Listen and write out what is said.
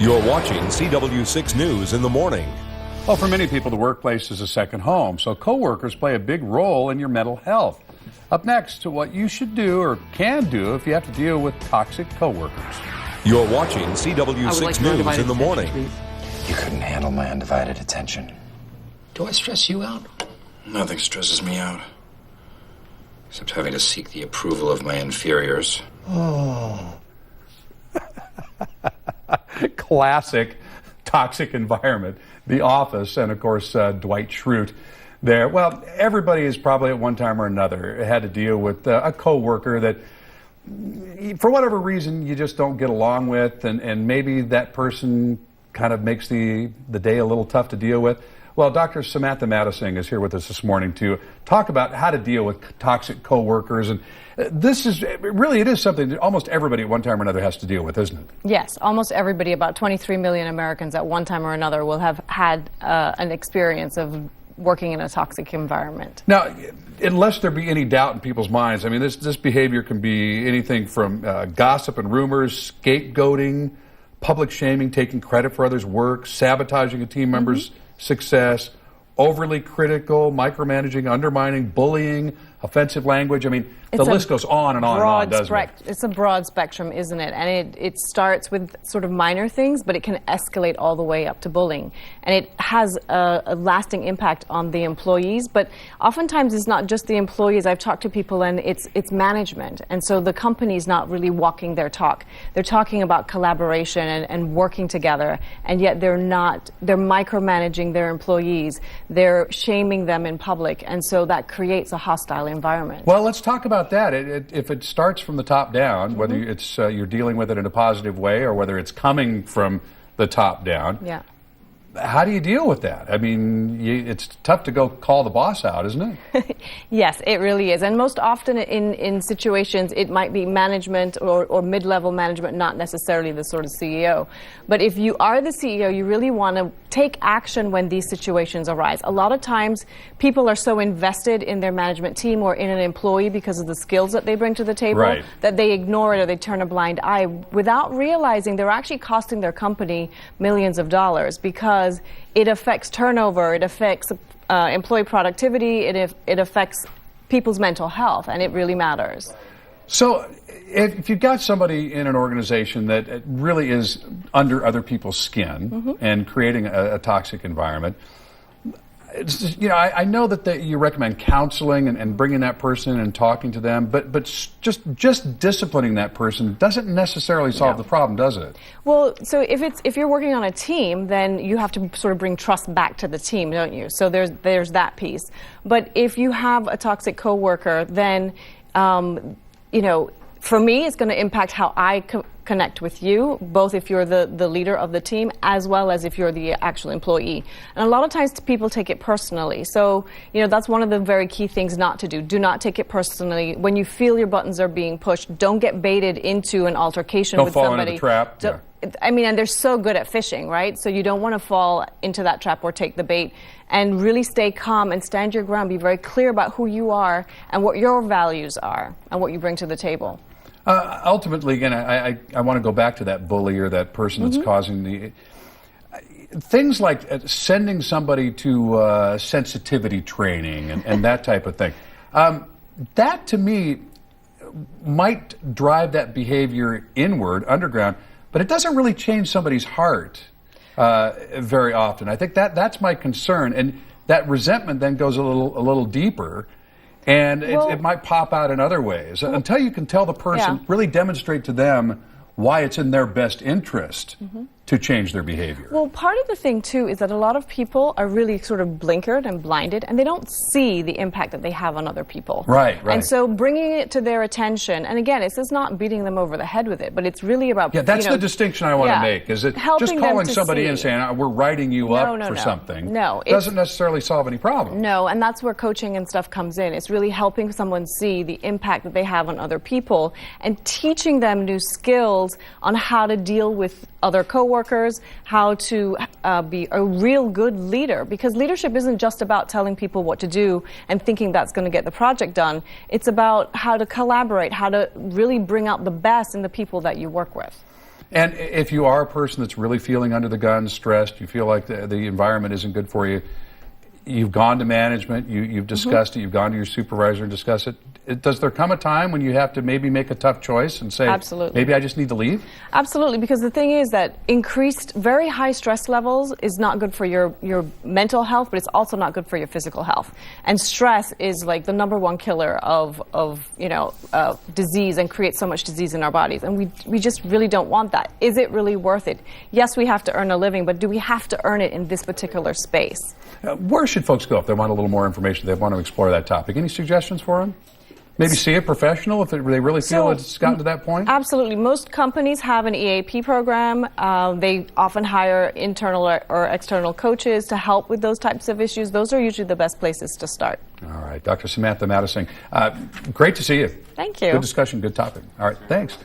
You're watching CW6 News in the morning. Well, for many people, the workplace is a second home, so coworkers play a big role in your mental health. Up next, to what you should do or can do if you have to deal with toxic coworkers. You're watching CW6 News in the morning. You couldn't handle my undivided attention. Do I stress you out? Nothing stresses me out. Except having to seek the approval of my inferiors. Oh. Classic toxic environment. The Office, and of course, Dwight Schrute there. Well, everybody has probably at one time or another had to deal with a coworker that, for whatever reason, you just don't get along with, and maybe that person kind of makes the day a little tough to deal with. Well, Dr. Samantha Madhosingh is here with us this morning to talk about how to deal with toxic coworkers. And this is really, it is something that almost everybody at one time or another has to deal with, isn't it? Yes, almost everybody, about 23 million Americans at one time or another will have had an experience of working in a toxic environment. Now, unless there be any doubt in people's minds, I mean, this behavior can be anything from gossip and rumors, scapegoating, public shaming, taking credit for others' work, sabotaging a team member's success, overly critical, micromanaging, undermining, bullying, offensive language. I mean, the list goes on and on and on, doesn't it? It's a broad spectrum, isn't it? And it starts with sort of minor things, but it can escalate all the way up to bullying. And it has a lasting impact on the employees, but oftentimes it's not just the employees. I've talked to people and it's management. And so the company's not really walking their talk. They're talking about collaboration and working together, and yet they're micromanaging their employees. They're shaming them in public, and so that creates a hostile environment. Well, let's talk about that. If it starts from the top down, whether it's you're dealing with it in a positive way or whether it's coming from the top down, how do you deal with that? I mean, it's tough to go call the boss out, isn't it? Yes, it really is. And most often in situations, it might be management or mid-level management, not necessarily the sort of CEO. But if you are the CEO, you really want to take action when these situations arise. A lot of times, people are so invested in their management team or in an employee because of the skills that they bring to the table that they ignore it or they turn a blind eye without realizing they're actually costing their company millions of dollars because it affects turnover, it affects employee productivity, it affects people's mental health, and it really matters. So if you've got somebody in an organization that really is under other people's skin and creating a toxic environment, I know that you recommend counseling and bringing that person in and talking to them, but just disciplining that person doesn't necessarily solve the problem, does it? Well, so if you're working on a team, then you have to sort of bring trust back to the team, don't you? So there's that piece. But if you have a toxic coworker, then for me, it's going to impact how I connect with you, both if you're the leader of the team as well as if you're the actual employee. And a lot of times people take it personally. So, that's one of the very key things not to do. Do not take it personally. When you feel your buttons are being pushed, don't get baited into an altercation with somebody. Don't fall into the trap. I mean, and they're so good at fishing, right? So you don't want to fall into that trap or take the bait, and really stay calm and stand your ground. Be very clear about who you are and what your values are and what you bring to the table. Ultimately, again, I want to go back to that bully or that person that's causing the things like sending somebody to sensitivity training and that type of thing. That, to me, might drive that behavior inward, underground, but it doesn't really change somebody's heart very often. I think that's my concern, and that resentment then goes a little deeper. And it might pop out in other ways. Until you can tell the person, really demonstrate to them why it's in their best interest to change their behavior. Well, part of the thing, too, is that a lot of people are really sort of blinkered and blinded, and they don't see the impact that they have on other people. Right. And so bringing it to their attention, and again, it's just not beating them over the head with it, but it's really about... Yeah, that's the distinction I want to make, is that just calling somebody in and saying, we're writing you up for something doesn't necessarily solve any problem. No, and that's where coaching and stuff comes in. It's really helping someone see the impact that they have on other people and teaching them new skills on how to deal with other coworkers, how to be a real good leader, because leadership isn't just about telling people what to do and thinking that's going to get the project done. It's about how to collaborate, how to really bring out the best in the people that you work with. And if you are a person that's really feeling under the gun, stressed, you feel like the environment isn't good for you, you've gone to management, you've discussed it, you've gone to your supervisor and discussed it. Does there come a time when you have to maybe make a tough choice and say, absolutely, maybe I just need to leave? Absolutely, because the thing is that increased, very high stress levels is not good for your mental health, but it's also not good for your physical health. And stress is like the #1 killer of disease, and creates so much disease in our bodies. And we just really don't want that. Is it really worth it? Yes, we have to earn a living, but do we have to earn it in this particular space? Where should folks go if they want a little more information, they want to explore that topic? Any suggestions for them? Maybe see a professional if they really feel it's gotten to that point? Absolutely. Most companies have an EAP program. They often hire internal or external coaches to help with those types of issues. Those are usually the best places to start. All right. Dr. Samantha Madhosingh, great to see you. Thank you. Good discussion, good topic. All right, thanks.